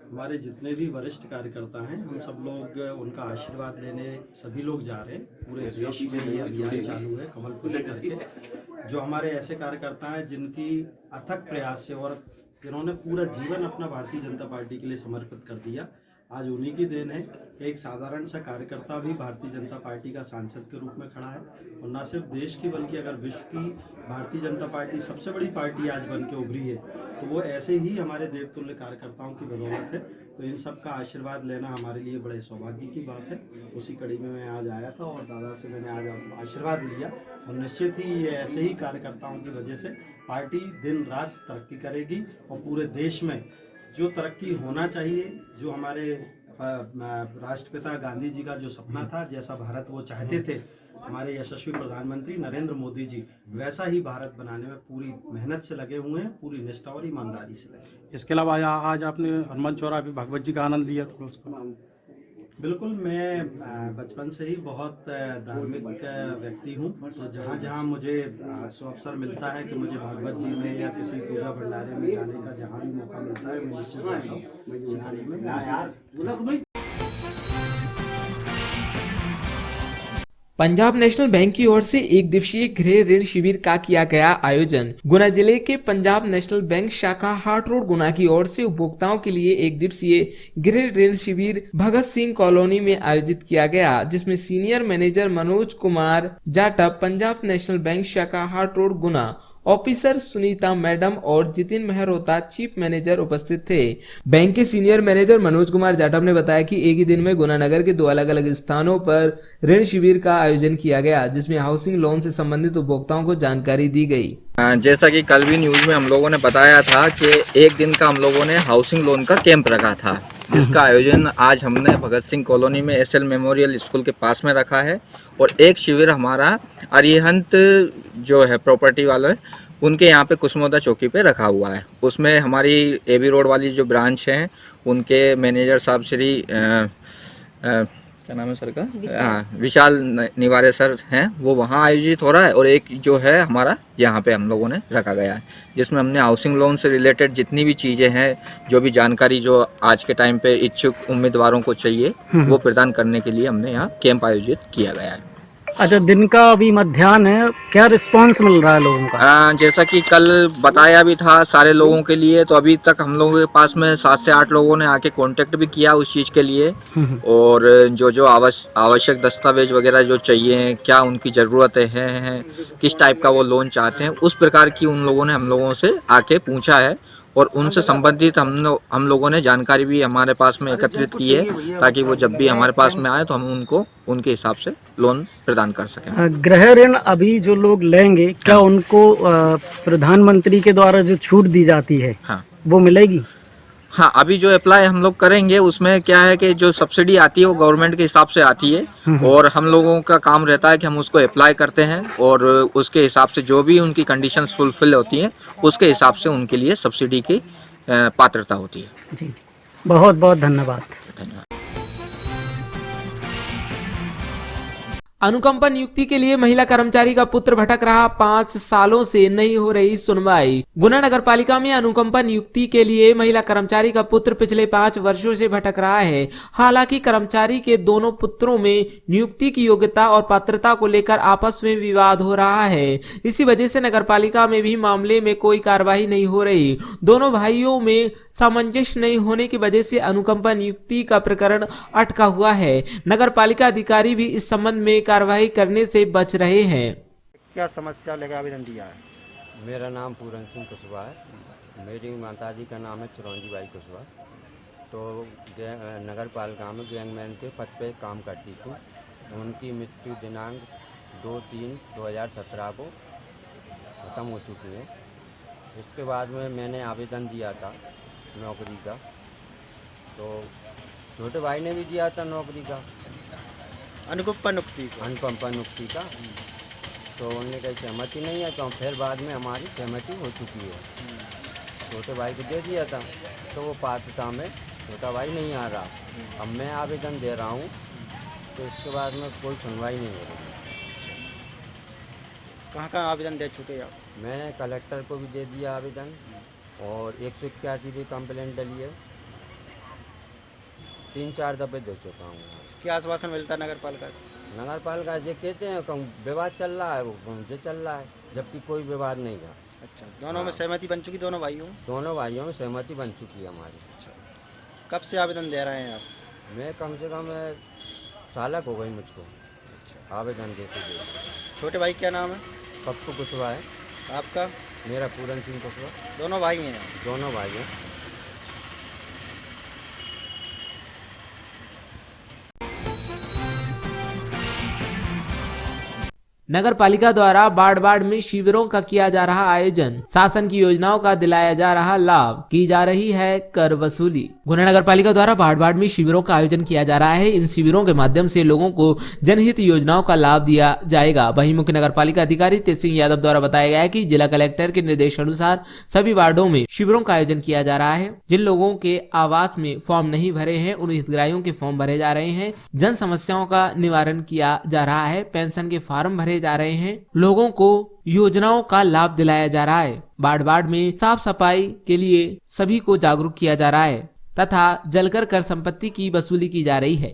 हमारे जितने भी वरिष्ठ कार्यकर्ता हैं, हम सब लोग उनका आशीर्वाद लेने सभी लोग जा रहे हैं। पूरे देश में ये अभियान चालू है कमल पुष्प करके। जो हमारे ऐसे कार्यकर्ता हैं जिनकी अथक प्रयास से और जिन्होंने पूरा जीवन अपना भारतीय जनता पार्टी के लिए समर्पित कर दिया, आज उन्हीं की देन है कि एक साधारण सा कार्यकर्ता भी भारतीय जनता पार्टी का सांसद के रूप में खड़ा है। और न सिर्फ देश की बल्कि अगर विश्व की भारतीय जनता पार्टी सबसे बड़ी पार्टी आज बन के उभरी है तो वो ऐसे ही हमारे देवतुल्य कार्यकर्ताओं की बदौलत है। तो इन सब का आशीर्वाद लेना हमारे लिए बड़े सौभाग्य की बात है। उसी कड़ी में मैं आज आया था और दादा से मैंने आज आशीर्वाद लिया और निश्चित ही ये ऐसे ही कार्यकर्ताओं की वजह से पार्टी दिन रात तरक्की करेगी और पूरे देश में जो तरक्की होना चाहिए, जो हमारे राष्ट्रपिता गांधी जी का जो सपना था, जैसा भारत वो चाहते थे, हमारे यशस्वी प्रधानमंत्री नरेंद्र मोदी जी वैसा ही भारत बनाने में पूरी मेहनत से लगे हुए हैं, पूरी निष्ठा और ईमानदारी से लगे।
इसके अलावा आज आपने हनुमान चौरा भी भागवत जी का आनंद लिया तो उसका
बिल्कुल, मैं बचपन से ही बहुत धार्मिक व्यक्ति हूँ। तो जहाँ जहाँ मुझे अवसर मिलता है कि मुझे भागवत जी में या किसी पूजा भंडारे में जाने का जहाँ भी मौका मिलता है मैं निश्चित जाता हूँ सिखाने में।
पंजाब नेशनल बैंक की ओर से एक दिवसीय गृह ऋण शिविर का किया गया आयोजन। गुना जिले के पंजाब नेशनल बैंक शाखा हाट रोड गुना की ओर से उपभोक्ताओं के लिए एक दिवसीय गृह ऋण शिविर भगत सिंह कॉलोनी में आयोजित किया गया, जिसमें senior manager Manoj Kumar Jatav, Punjab national bank शाखा हाट रोड गुना, ऑफिसर सुनीता मैडम और जितिन मेहरोता चीफ मैनेजर उपस्थित थे। बैंक के सीनियर मैनेजर मनोज कुमार जाटव ने बताया कि एक ही दिन में गुना नगर के 2 अलग अलग स्थानों पर ऋण शिविर का आयोजन किया गया, जिसमें हाउसिंग लोन से संबंधित उपभोक्ताओं को जानकारी दी गई।
जैसा कि कल भी न्यूज में हम लोगों ने बताया था कि एक दिन का हम लोगों ने हाउसिंग लोन का कैंप रखा था, जिसका आयोजन आज हमने भगत सिंह कॉलोनी में एसएल मेमोरियल स्कूल के पास में रखा है। और एक शिविर हमारा अरिहंत जो है प्रॉपर्टी वाले उनके यहाँ पे कुसमोदा चौकी पे रखा हुआ है। उसमें हमारी एबी रोड वाली जो ब्रांच है उनके मैनेजर साहब श्री क्या नाम है सर का, हाँ विशाल निवारे सर हैं, वो वहाँ आयोजित हो रहा है। और एक जो है हमारा यहाँ पे हम लोगों ने रखा गया है, जिसमें हमने हाउसिंग लोन से रिलेटेड जितनी भी चीज़ें हैं, जो भी जानकारी जो आज के टाइम पे इच्छुक उम्मीदवारों को चाहिए वो प्रदान करने के लिए हमने यहाँ कैंप आयोजित किया गया है।
अच्छा, दिन का अभी मध्याह्न है, क्या रिस्पांस मिल रहा है लोगों का?
जैसा कि कल बताया भी था सारे लोगों के लिए, तो अभी तक हम लोगों के पास में 7 से 8 लोगों ने आके कांटेक्ट भी किया उस चीज़ के लिए। और जो आवश्यक दस्तावेज वगैरह जो चाहिए, क्या उनकी ज़रूरतें हैं, किस टाइप का वो लोन चाहते हैं, उस प्रकार की उन लोगों ने हम लोगों से आके पूछा है। और उनसे संबंधित हम लोगों ने जानकारी भी हमारे पास में एकत्रित की है, ताकि वो जब भी हमारे पास में आए तो हम उनको उनके हिसाब से लोन प्रदान कर सकें।
गृह ऋण अभी जो लोग लेंगे, क्या उनको प्रधानमंत्री के द्वारा जो छूट दी जाती है वो मिलेगी?
हाँ, अभी जो अप्लाई हम लोग करेंगे उसमें क्या है कि जो सब्सिडी आती है वो गवर्नमेंट के हिसाब से आती है, और हम लोगों का काम रहता है कि हम उसको अप्लाई करते हैं और उसके हिसाब से जो भी उनकी कंडीशंस फुलफिल होती हैं उसके हिसाब से उनके लिए सब्सिडी की पात्रता होती है।
जी, बहुत बहुत धन्यवाद।
अनुकंपा नियुक्ति के लिए महिला कर्मचारी का पुत्र भटक रहा, 5 सालों से नहीं हो रही सुनवाई। गुना नगर पालिका में अनुकंपा नियुक्ति के लिए महिला कर्मचारी का पुत्र पिछले 5 वर्षों से भटक रहा है। हालांकि कर्मचारी के दोनों पुत्रों में नियुक्ति की योग्यता और पात्रता को लेकर आपस में विवाद हो रहा है। इसी वजह से नगर पालिका में भी मामले में कोई कार्रवाई नहीं हो रही। दोनों भाइयों में सामंजस्य नहीं होने की वजह से अनुकंपा नियुक्ति का प्रकरण अटका हुआ है। नगर पालिका अधिकारी भी इस संबंध में कार्रवाई करने से बच रहे हैं।
क्या समस्या लेकर आवेदन दिया है?
मेरा नाम पूरन सिंह कुशवाहा है। मेरी माताजी का नाम है चिरंजी बाई कुशवाहा। तो नगर पालिका में गैंगमैन के पद पे काम करती थी। उनकी मृत्यु दिनांक 2/3/2017 को ख़त्म हो चुकी है। इसके बाद में मैंने आवेदन दिया था नौकरी का, तो छोटे भाई ने भी दिया था नौकरी का, अनुकंपा नियुक्ति का। तो उनने कही सहमति नहीं है, तो फिर बाद में हमारी सहमति हो चुकी है। छोटे भाई को दे दिया था, तो वो पात्रता में छोटा भाई नहीं आ रहा। अब मैं आवेदन दे रहा हूँ, तो इसके बाद में कोई सुनवाई नहीं हो रही।
कहाँ आवेदन दे चुके आप?
मैंने कलेक्टर को भी दे दिया आवेदन, और 181 भी कंप्लेंट डली है। 3-4 दफ़े दे चुका हूँ।
क्या आश्वासन मिलता है नगर पालिका से?
नगर पालिका ये कहते हैं कि विवाद चल रहा है, वो मुझे चल रहा है, जबकि कोई विवाद नहीं था।
अच्छा, दोनों में सहमति बन चुकी? दोनों भाइयों
में सहमति बन चुकी है हमारी।
अच्छा, कब से आवेदन दे रहे हैं आप?
मैं कम से कम सालक हो गई मुझको। अच्छा, आवेदन देते देते।
छोटे भाई क्या नाम है?
पप्पू कुशवाहा है।
आपका?
मेरा पूरन सिंह कुशवाहा।
दोनों भाई हैं?
दोनों भाई हैं।
नगर पालिका द्वारा बाढ़ में शिविरों का किया जा रहा आयोजन, शासन की योजनाओं का दिलाया जा रहा लाभ, की जा रही है कर वसूली। गुना नगर पालिका द्वारा बाढ़ में शिविरों का आयोजन किया जा रहा है। इन शिविरों के माध्यम से लोगों को जनहित योजनाओं का लाभ दिया जाएगा। वहीं मुख्य नगर पालिका अधिकारी तेज सिंह यादव द्वारा बताया गया है कि जिला कलेक्टर के निर्देशानुसार सभी वार्डों में शिविरों का आयोजन किया जा रहा है। जिन लोगों के आवास में फॉर्म नहीं भरे हैं, उन हितग्राहियों के फॉर्म भरे जा रहे हैं। जन समस्याओं का निवारण किया जा रहा है। पेंशन के फार्म भरे जा रहे हैं। लोगों को योजनाओं का लाभ दिलाया जा रहा है। बाढ़ में साफ सफाई के लिए सभी को जागरूक किया जा रहा है तथा जलकर कर संपत्ति की वसूली की जा रही है।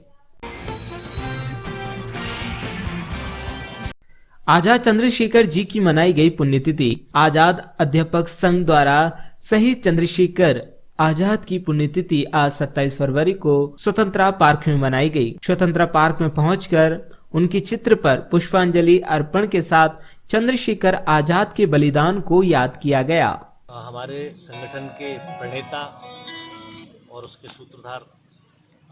आजाद चंद्रशेखर जी की मनाई गई पुण्यतिथि। आजाद अध्यापक संघ द्वारा शहीद चंद्रशेखर आजाद की पुण्यतिथि आज 27 फरवरी को स्वतंत्रता पार्क में मनाई गई। स्वतंत्रता पार्क में पहुंचकर उनके चित्र पर पुष्पांजलि अर्पण के साथ चंद्रशेखर आजाद के बलिदान को याद किया गया।
हमारे संगठन के प्रणेता और उसके सूत्रधार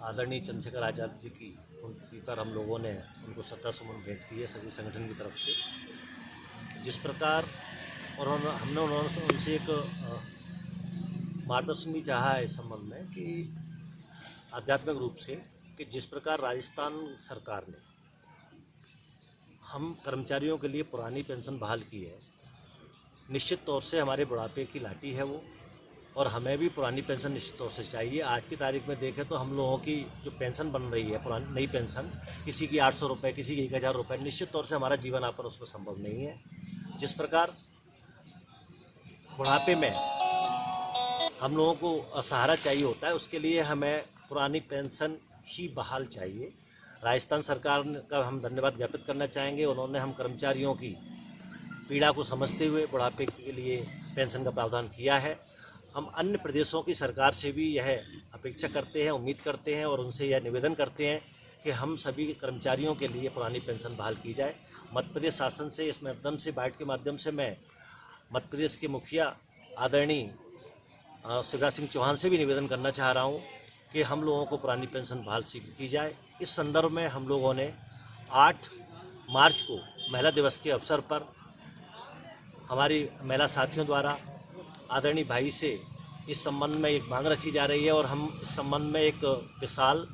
आदरणीय चंद्रशेखर आजाद जी की पुण्यतिथि पर हम लोगों ने उनको श्रद्धासुमन भेंट की है सभी संगठन की तरफ से। जिस प्रकार और हमने उनसे एक मार्गदर्शन भी चाहा है इस संबंध में कि आध्यात्मिक रूप से कि जिस प्रकार राजस्थान सरकार ने हम कर्मचारियों के लिए पुरानी पेंशन बहाल की है, निश्चित तौर से हमारे बुढ़ापे की लाठी है वो, और हमें भी पुरानी पेंशन निश्चित तौर से चाहिए। आज की तारीख में देखें तो हम लोगों की जो पेंशन बन रही है, पुरानी नई पेंशन, किसी की 800 रुपये, किसी की 1000 रुपये, निश्चित तौर से हमारा जीवन यापन उसमें संभव नहीं है। जिस प्रकार बुढ़ापे में हम लोगों को सहारा चाहिए होता है, उसके लिए हमें पुरानी पेंशन ही बहाल चाहिए। राजस्थान सरकार का हम धन्यवाद ज्ञापित करना चाहेंगे। उन्होंने हम कर्मचारियों की पीड़ा को समझते हुए बुढ़ापे के लिए पेंशन का प्रावधान किया है। हम अन्य प्रदेशों की सरकार से भी यह अपेक्षा करते हैं, उम्मीद करते हैं और उनसे यह निवेदन करते हैं कि हम सभी कर्मचारियों के लिए पुरानी पेंशन बहाल की जाए। मध्य प्रदेश शासन से इस माध्यम से बाइट के माध्यम से मैं मध्य प्रदेश के मुखिया आदरणीय शिवराज सिंह चौहान से भी निवेदन करना चाह रहा हूँ कि हम लोगों को पुरानी पेंशन बहाल की जाए। इस संदर्भ में हम लोगों ने 8 मार्च को महिला दिवस के अवसर पर हमारी महिला साथियों द्वारा आदरणीय भाई से इस संबंध में एक मांग रखी जा रही है और हम इस संबंध में एक विशाल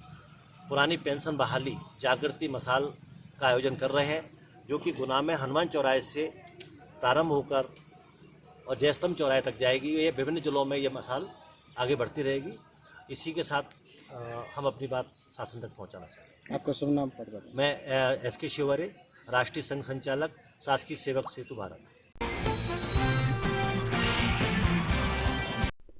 पुरानी पेंशन बहाली जागृति मसाल का आयोजन कर रहे हैं, जो कि गुना में हनुमान चौराहे से प्रारंभ होकर और जयस्तंभ चौराहे तक जाएगी। ये विभिन्न जिलों में ये मसाल आगे बढ़ती रहेगी। इसी के साथ हम अपनी बात शासन तक पहुंचाना चाहते हैं।
आपका शुभ नाम?
मैं SK शिवरे, राष्ट्रीय संघ संचालक, शासकीय सेवक सेतु भारत।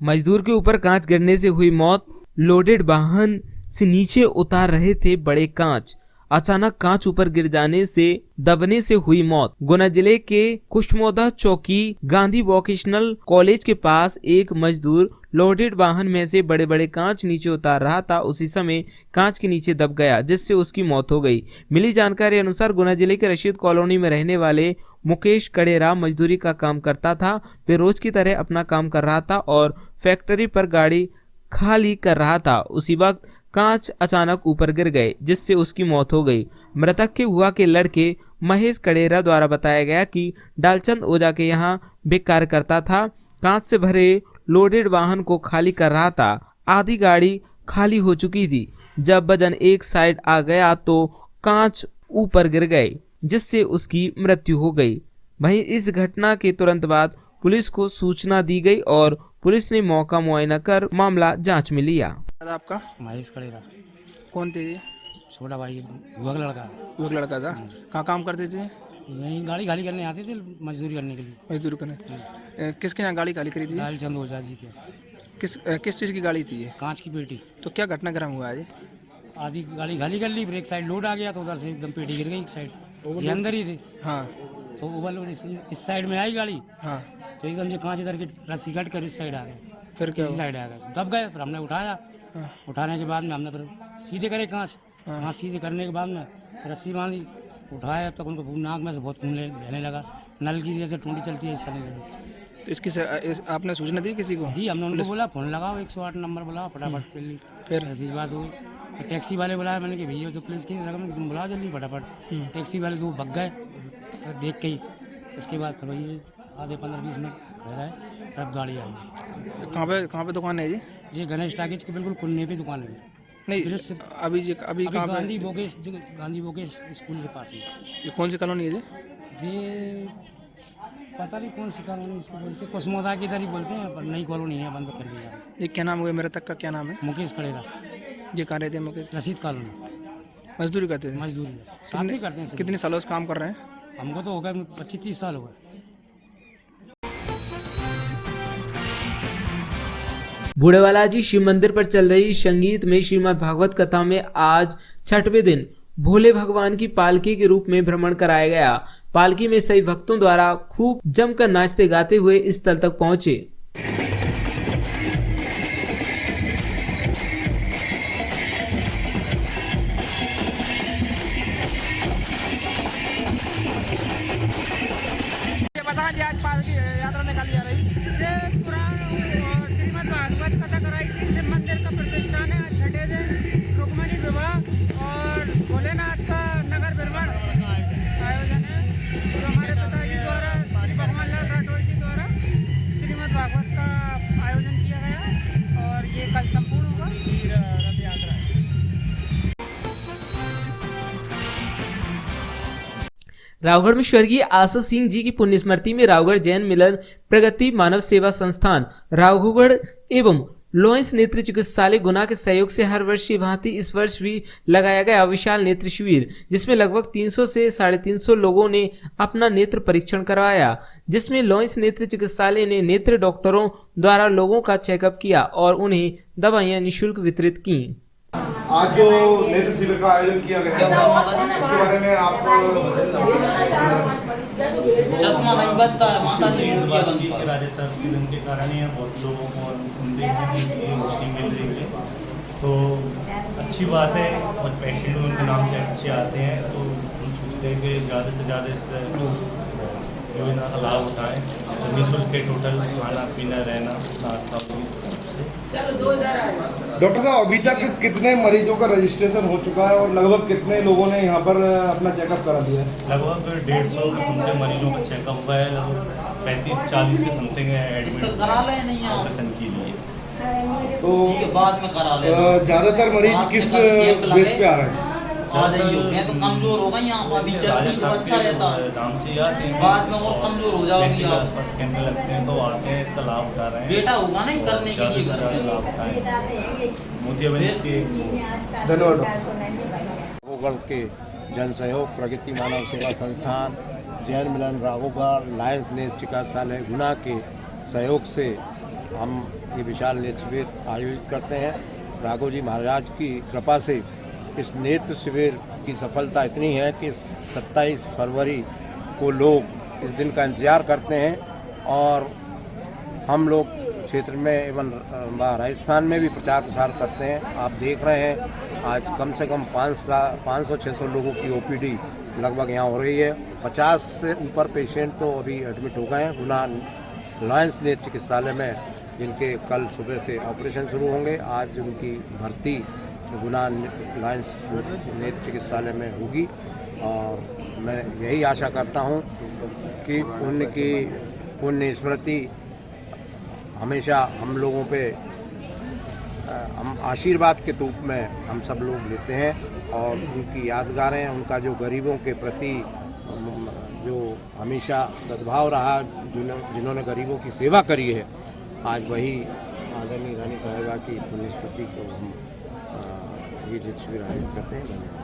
मजदूर के ऊपर कांच गिरने से हुई मौत। लोडेड वाहन से नीचे उतार रहे थे बड़े कांच, अचानक कांच ऊपर गिर जाने से दबने से हुई मौत। गुना जिले के कुशमोदा चौकी गांधी वोकेशनल कॉलेज के पास एक मजदूर लोडेड वाहन में से बड़े बड़े कांच नीचे उतार रहा था, उसी समय कांच के नीचे दब गया, जिससे उसकी मौत हो गई। मिली जानकारी अनुसार गुना जिले के रशीद कॉलोनी में रहने वाले मुकेश कड़ेरा मजदूरी का काम करता था। वे रोज की तरह अपना काम कर रहा था और फैक्ट्री पर गाड़ी खाली कर रहा था। उसी वक्त कांच अचानक ऊपर गिर गए, जिससे उसकी मौत हो गई। मृतक के बुआ के लड़के महेश कड़ेरा द्वारा बताया गया कि डालचंद ओझा के यहाँ वे कार्य करता था। कांच से भरे लोडेड वाहन को खाली कर रहा था। आधी गाड़ी खाली हो चुकी थी। जब वजन एक साइड आ गया तो कांच ऊपर गिर गए, जिससे उसकी मृत्यु हो गई। वहीं इस घटना के तुरंत बाद पुलिस को सूचना दी गई और पुलिस ने मौका मुआयना कर मामला जांच में लिया।
आपका
महेश कड़ेरा।
कौन थे ये?
छोटा भाई, बुआ का लड़का।
वो एक लड़का था। कहाँ काम करते थे?
यहीं गाड़ी खाली करने आते थे, मजदूरी करने के लिए।
मजदूरी करने। किसके यहाँ गाड़ी खाली करी थी?
डालचंद ओझा जी के।
किस चीज़ की गाड़ी थी ये?
कांच की पेटी।
तो क्या घटनाक्रम हुआ है?
आधी गाड़ी खाली कर ली, ब्रेक साइड लोड आ गया तो उधर से एकदम पेटी गिर गई एक साइड। ये अंदर ही थे।
हाँ।
तो ओवरलोड इस साइड में आई गाड़ी।
हाँ।
तो एकदम से कांच इधर की रस्सी कट कर इस साइड आ गए।
फिर क्या?
इस साइड आ गए, दब गए। फिर हमने उठाया। उठाने के बाद में हमने फिर सीधे करे कांच। कांच सीधे करने के बाद में रस्सी बांधी, उठाया। तब तक उनको नाक में से बहुत खून बहने लगा। नल की जैसे टूटी चलती है, इस चलने लगी।
तो इसकी आपने सूचना दी किसी को?
जी, हमने उनको बोला फोन लगाओ, 108 नंबर बुलाओ फटाफट। फिर ऐसी बात हुई। टैक्सी वाले बुलाया, मैंने कि भैया तो पुलिस की रकम तुम बुलाओ जल्दी फटाफट। टैक्सी वाले तो भग गए देख के ही। इसके बाद फिर वही आधे 15-20 मिनट रह रहे, तब गाड़ी आई।
कहाँ पे दुकान है जी?
जी, गणेश टाकीज के बिल्कुल कुन्ने पे दुकान है।
नहीं, अभी
गांधी बोकेश स्कूल के पास में।
ये कौन सी कॉलोनी है जी?
जी पता नहीं कौन सी कॉलोनी इसको बोलते हैं, कुसमोदा की इधर ही बोलते हैं, पर नई कॉलोनी है, बंद कर दिया।
ये क्या नाम हुआ? मृतक का क्या नाम है?
मुकेश कड़ेरा।
ये कहाँ रहते हैं मुकेश?
रशीद कॉलोनी।
मजदूरी करते थे?
मजदूरी साथ ही करते हैं।
कितने सालों से काम कर रहे हैं?
हमको तो हो गए 25-30 साल हो गए।
बूढ़ेवालाजी शिव मंदिर पर चल रही संगीत में श्रीमद् भागवत कथा में आज छठवें दिन भोले भगवान की पालकी के रूप में भ्रमण कराया गया। पालकी में सभी भक्तों द्वारा खूब जमकर नाचते गाते हुए इस स्थल तक पहुंचे।
आज पालकी यात्रा निकाली जा रही से पुराण श्रीमद् भागवत कथा कराई थी। शिव मंदिर का प्रतिष्ठान है। आज छठे दिन रुक्मणी विवाह और भोलेनाथ का नगर भ्रमण आयोजन है। तो हमारे पिताजी द्वारा श्री भगवान लाल राठौर जी द्वारा श्रीमद् भागवत का आयोजन किया गया और ये कल संपूर्ण होगा। रथ यात्रा
रावगढ़ में स्वर्गीय आशा सिंह जी की पुण्य स्मृति में रावगढ़ जैन मिलन प्रगति मानव सेवा संस्थान राघोगढ़ एवं लॉयंस नेत्र चिकित्सालय गुना के सहयोग से हर वर्ष की भांति इस वर्ष भी लगाया गया विशाल नेत्र शिविर, जिसमें लगभग 300 से 350 लोगों ने अपना नेत्र परीक्षण करवाया, जिसमें लॉयंस नेत्र चिकित्सालय ने नेत्र डॉक्टरों द्वारा लोगों का चेकअप किया और उन्हें दवाइयां निःशुल्क वितरित की।
आज जो नेत्र शिविर का आयोजन किया गया है उसके बारे में आप
चश्मा नहीं बनता है माता जी
के राजेश सर के कारण ही बहुत लोगों को रोशनी मिल रही है, तो अच्छी बात है। और पेशेंट उनके नाम से अच्छे आते हैं, तो हम सोचते हैं कि ज़्यादा से ज़्यादा इस योजना का लाभ उठाएँ। तो निःशुल्क के टोटल खाना पीना रहना नाश्ता
डॉक्टर साहब अभी तक कितने मरीजों का रजिस्ट्रेशन हो चुका है और लगभग कितने लोगों ने यहाँ पर अपना चेकअप करा दिया है?
लगभग 150 के समथिंग मरीजों का चेकअप हुआ है। लगभग 35-40 के समथिंग एडमिट ऑपरेशन के लिए।
तो
बाद में करा ले।
ज़्यादातर मरीज किस बेस पे आ रहे हैं?
मैं तो कमजोर हो गई यहाँ पर, अभी चलती तो अच्छा रहता, बाद में और कमजोर हो जाओगी आप।
कैंप लगते हैं तो आते हैं, इसका लाभ उठा रहे हैं।
बेटा होगा नहीं करने के लिए घर में
लाभ उठाएं।
धन्यवाद।
राघोगढ़ के जन सहयोग प्रगति मानव सेवा संस्थान जैन मिलन राघोगढ़ लायंस नेत्र चिकित्सालय गुना के सहयोग से हम ये विशाल नेत्र शिविर आयोजित करते हैं। राघव जी महाराज की कृपा से इस नेत्र शिविर की सफलता इतनी है कि 27 फरवरी को लोग इस दिन का इंतज़ार करते हैं और हम लोग
क्षेत्र में एवं राजस्थान में भी प्रचार प्रसार करते हैं। आप देख रहे हैं आज कम से कम 500-600 लोगों की ओपीडी लगभग यहाँ हो रही है। 50 से ऊपर पेशेंट तो अभी एडमिट हो गए हैं गुना लॉयंस नेत्र चिकित्सालय में, जिनके कल सुबह से ऑपरेशन शुरू होंगे। आज उनकी भर्ती गुना लॉयंस नेत्र चिकित्सालय में होगी और मैं यही आशा करता हूँ कि उनकी पुण्य स्मृति हमेशा हम लोगों पे हम आशीर्वाद के रूप में हम सब लोग लेते हैं और उनकी यादगारें, उनका जो गरीबों के प्रति जो हमेशा सद्भाव रहा, जिन्होंने गरीबों की सेवा करी है, आज वही आदरणीय रानी साहिबा की पुण्य स्मृति को हम ये शिविर आयोजित करते हैं। धन्यवाद।